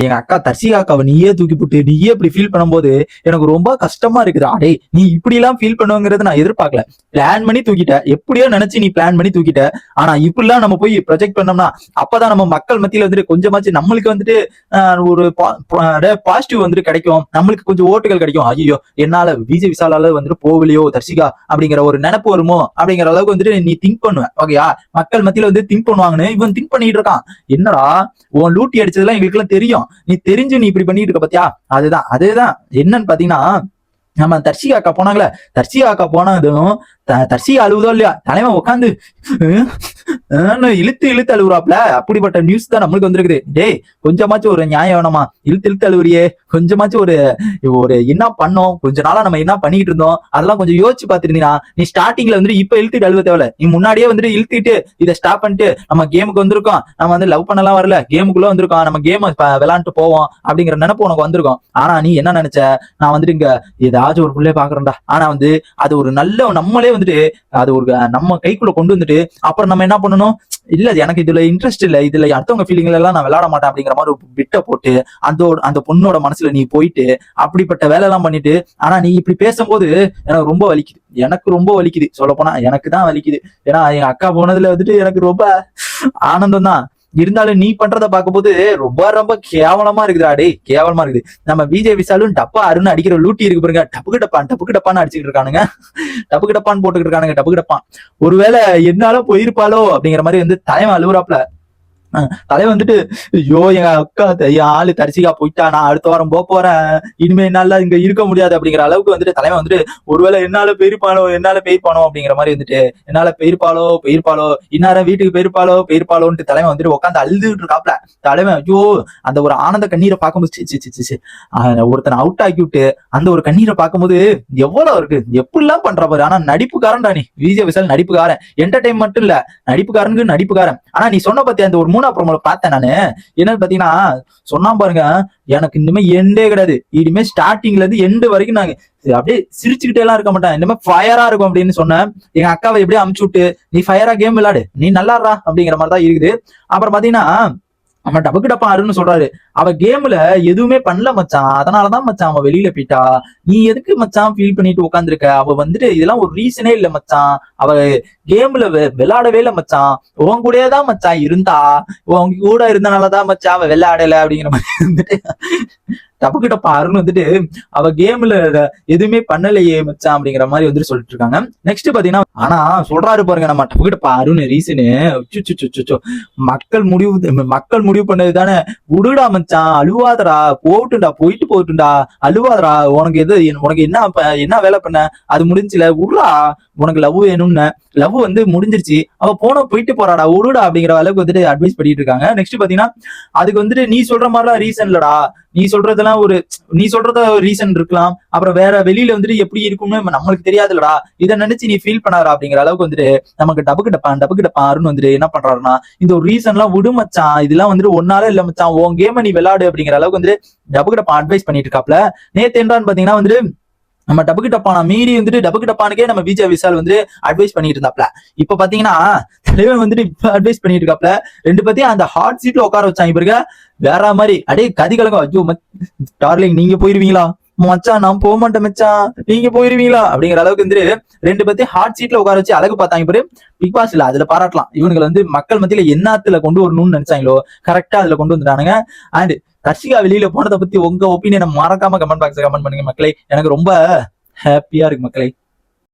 எங்க அக்கா தர்ஷிகாக்காவை நீயே தூக்கி போட்டு நீயே இப்படி ஃபீல் பண்ணும்போது எனக்கு ரொம்ப கஷ்டமா இருக்குது. அடே நீ இப்படி எல்லாம் ஃபீல் பண்ணுங்கிறது நான் எதிர்பார்க்கல. பிளான் பண்ணி தூக்கிட்ட, எப்படியோ நினைச்சு நீ பிளான் பண்ணி தூக்கிட்ட. ஆனா இப்படிலாம் நம்ம போய் ப்ரொஜெக்ட் பண்ணோம்னா அப்பதான் நம்ம மக்கள் மத்தியில வந்துட்டு கொஞ்சமாச்சு நம்மளுக்கு வந்துட்டு ஒரு பாசிட்டிவ் வந்துட்டு கிடைக்கும், நம்மளுக்கு கொஞ்சம் ஓட்டுகள் கிடைக்கும். ஐயோ என்னால விஜய் விசாலால வந்துட்டு போகலையோ தர்ஷிகா அப்படிங்கிற ஒரு நினைப்பு வருமோ அப்படிங்கிற அளவுக்கு வந்துட்டு நீ திங்க் பண்ணுவ. ஓகேயா, மக்கள் மத்தியில வந்து திங்க் பண்ணுவாங்கன்னு இவன் திங்க் பண்ணிட்டு இருக்கான். என்னடா உன் லூட்டி அடிச்சதெல்லாம் எங்களுக்கு எல்லாம் தெரியும், நீ தெரிஞ்சு நீ இப்படி பண்ணிட்டு இருக்க பாத்தியா. அதுதான் என்னன்னு பாத்தீங்கன்னா, நம்ம தர்ஷிகா அக்கா போனாங்களே, தர்ஷிகா அக்கா போனதும் தர்ஷிகா அழுவுதோ இல்லையா, தலைவன் உட்காந்து இழுத்து அழுவுறாப்ல. அப்படிப்பட்ட நியூஸ் தான் நம்மளுக்கு வந்திருக்குது. டேய் கொஞ்சமாச்சும் ஒரு நியாயம் வேணாமா, இழுத்து அழுவுறியே, கொஞ்சமாச்சும் ஒரு ஒரு என்ன பண்ணோம், கொஞ்ச நாளா நம்ம என்ன பண்ணிட்டு இருந்தோம் அதெல்லாம் கொஞ்சம் யோசிச்சு பாத்துருந்தீங்கன்னா நீ ஸ்டார்டிங்ல வந்துட்டு இப்ப இழுத்துட்டு அழுவ தேவையில்ல. நீ முன்னாடியே வந்துட்டு இழுத்துட்டு இதை ஸ்டாப் பண்ணிட்டு நம்ம கேமுக்கு வந்திருக்கோம், நம்ம வந்து லவ் பண்ணலாம் வரல, கேமுக்குள்ள வந்திருக்கோம், நம்ம கேம் விளையாண்டு போவோம் அப்படிங்கிற நினைப்பு உனக்கு வந்திருக்கும். ஆனா நீ என்ன நினைச்ச, நான் வந்துட்டு இங்க ஏதாச்சும் ஒரு பிள்ளைய பாக்குறேன்டா, ஆனா வந்து அது ஒரு நல்ல நம்மளே வந்துட்டு அது ஒரு நம்ம கைக்குள்ள கொண்டு வந்துட்டு அப்புறம் நம்ம என்ன பண்ணணும், இல்ல எனக்கு இதுல இன்ட்ரெஸ்ட் இல்ல, இதுல அடுத்தவங்க ஃபீலிங்ல எல்லாம் நான் விளையாட மாட்டேன் அப்படிங்கிற மாதிரி ஒரு பிட்ட போட்டு அந்த பொண்ணோட மனசுல நீ போயிட்டு அப்படிப்பட்ட வேலை எல்லாம் பண்ணிட்டு, ஆனா நீ இப்படி பேசும்போது எனக்கு ரொம்ப வலிக்குது. எனக்கு ரொம்ப வலிக்குது, சொல்ல போனா எனக்கு தான் வலிக்குது. ஏன்னா என் அக்கா போனதுல வந்துட்டு எனக்கு ரொம்ப ஆனந்தம் தான். இருந்தாலும் நீ பண்றத பார்க்கும்போது ரொம்ப ரொம்ப கேவலமா இருக்குதுடா. டேய் கேவலமா இருக்குது. நம்ம விஜய் விசாலும் டப்பா அருண் அடிக்கிற லூட்டி இருக்கு பாருங்க, டப்புக்கு டப்பான்னு அடிச்சுட்டு இருக்கானுங்க, டப்புக்கு டப்பான்னு போட்டுக்கிட்டு இருக்கானுங்க, டப்புக்கு டப்பான். ஒருவேளை என்னால போயிருப்பாளோ அப்படிங்கிற மாதிரி வந்து தலைவன் அழுவுறாப்ல. தலைவன் வந்துட்டு ஐயோ எங்க அக்கா என் ஆளு தரிசிக்கா போயிட்டா, நான் அடுத்த வாரம் போறேன், இனிமே என்னால இங்க இருக்க முடியாது அப்படிங்கிற அளவுக்கு வந்துட்டு தலைவன் வந்துட்டு ஒருவேளை என்னால பெயிருப்பானோ அப்படிங்கிற மாதிரி வந்துட்டு என்னால பெயிருப்பாளோ இன்னார வீட்டுக்கு பெயிருப்பாளோன்ட்டு தலைவன் வந்துட்டு உட்காந்து அழுதுட்டு இருக்காப்ல. தலைவன் ஐயோ அந்த ஒரு ஆனந்த கண்ணீரை பார்க்கும்போது ஒருத்தனை அவுட் ஆக்கி விட்டு அந்த ஒரு கண்ணீரை பார்க்கும்போது எவ்வளவு இருக்கு, எப்படிலாம் பண்ற பாரு. ஆனா நடிப்புக்காரன்டா நீ, விஜய் விஷால் நடிப்புக்காரன், என்டர்டைன் மட்டும் இல்ல நடிப்புக்காரன். ஆனா நீ சொன்ன பத்தி அந்த ஒரு 3 ப்ரோமோல பார்த்தேன் நானு. என்னன்னு பாத்தீங்கன்னா சொன்னா பாருங்க, எனக்கு இனிமே எண்டே கிடையாது, இனிமே ஸ்டார்டிங்ல இருந்து எண்டு வரைக்கும் நாங்க அப்படியே சிரிச்சுக்கிட்டே எல்லாம் இருக்க மாட்டேன், இனிமே ஃபயரா இருக்கும் அப்படின்னு சொன்னேன். எங்க அக்காவை எப்படியே அமுச்சு விட்டு நீ ஃபயரா கேம் விளையாடு, நீ நல்லாடுறா அப்படிங்கிற மாதிரி தான் இருக்குது. அப்புறம் பாத்தீங்கன்னா அவன் டபுக்கு டப்பா அருன்னு சொல்றாரு, அவ கேம்ல எதுவுமே பண்ணல மச்சான், அதனாலதான் மச்சான் அவன் வெளியில போயிட்டா. நீ எதுக்கு மச்சான் ஃபீல் பண்ணிட்டு உட்காந்துருக்க, அவ வந்துட்டு இதெல்லாம் ஒரு ரீசனே இல்ல மச்சான், அவ கேம்ல விளையாடவே இல்ல மச்சான், உன் கூடயே தான் மச்சான் இருந்தா, உன் கூட இருந்தனாலதான் மச்சான் அவ விளையாடல அப்படிங்கிற மாதிரி வந்துட்டு டப்புக்கு டப்பா அருண் வந்துட்டு அவ கேம்ல எதுவுமே பண்ணலையே மச்சான் அப்படிங்கிற மாதிரி வந்துட்டு சொல்லிட்டு இருக்காங்க. நெக்ஸ்ட் பாத்தீங்கன்னா ஆனா சொல்றாரு பாருங்க நம்ம டப்புக்கு டப்பா அருண் ரீசனு, மக்கள் முடிவு பண்ணது தானே, விடுடா மச்சான் அழுவாதடா, போயிட்டுண்டா அழுவாதடா, உனக்கு என்ன வேலை பண்ண, அது முடிஞ்சுல விடுறா, உனக்கு லவ் வேணும்னு, லவ் வந்து முடிஞ்சிருச்சு, அவ போயிட்டு போறாடா விடுடா அப்படிங்கிற அளவுக்கு வந்துட்டு அட்வைஸ் பண்ணிட்டு இருக்காங்க. நெக்ஸ்ட் பாத்தீங்கன்னா அதுக்கு வந்துட்டு நீ சொல்ற மாதிரிலாம் ரீசன் இல்லடா, நீ சொல்றத ரீசன் இருக்கலாம், அப்புறம் வேற வெளியில வந்துட்டு எப்படி இருக்கும்னு நம்மளுக்கு தெரியாதுலடா, இதை நினைச்சு நீ ஃபீல் பண்ணாரா அப்படிங்கிற அளவுக்கு வந்துட்டு நமக்கு டப்புக்கு டப்பா அருண் வந்துட்டு என்ன பண்றாருன்னா இந்த ஒரு ரீசன் எல்லாம் விடு மச்சான், இதெல்லாம் வந்துட்டு ஒன்னால இல்ல மச்சான், உன் கேம நீ விளையாடு அப்படிங்கிற அளவுக்கு வந்துட்டு டப்புக்கு டப்பா அட்வைஸ் பண்ணிட்டு இருக்காப்ல. நேத்து என்னன்னு பாத்தீங்கன்னா வந்துட்டு நம்ம டப்புக்கு டப்பான மீறி வந்துட்டு டப்புக்கு டப்பானுக்கே நம்ம விஜய் விஷால் வந்து அட்வைஸ் பண்ணிட்டு இருந்தாப்ல. இப்ப பாத்தீங்கன்னா தலைவன் வந்துட்டு இப்ப அட்வைஸ் பண்ணிட்டு இருக்காப்ல. ரெண்டு பத்தியும் அந்த ஹாட் சீட்ல உட்கார வச்சாங்க பாருங்க, வேற மாதிரி அடே கதி கலகம். ஐயோ டார்லிங் நீங்க போயிருவீங்களா மச்சான், நான் போக மாட்டேன் மச்சான், நீங்க போயிருவீங்களா அப்படிங்கிற அளவுக்கு வந்து ரெண்டு பேர்த்தையும் ஹாட் சீட்ல உட்கார வச்சு அழகு பார்த்தாங்க பாரு. பிக் பாஸ் இல்ல அதுல பாராட்டலாம், இவங்களை வந்து மக்கள் மத்தியில என்னத்துல கொண்டு வரணும்னு நினைச்சாங்களோ கரெக்டா அதுல கொண்டு வந்துட்டானுங்க. அண்ட் தர்ஷிகா வெளியில போனதை பத்தி உங்க ஒப்பீனியனை மறக்காம கமெண்ட் பாக்ஸ்ல கமெண்ட் பண்ணுங்க மக்களே, எனக்கு ரொம்ப ஹாப்பியா இருக்கு மக்களே.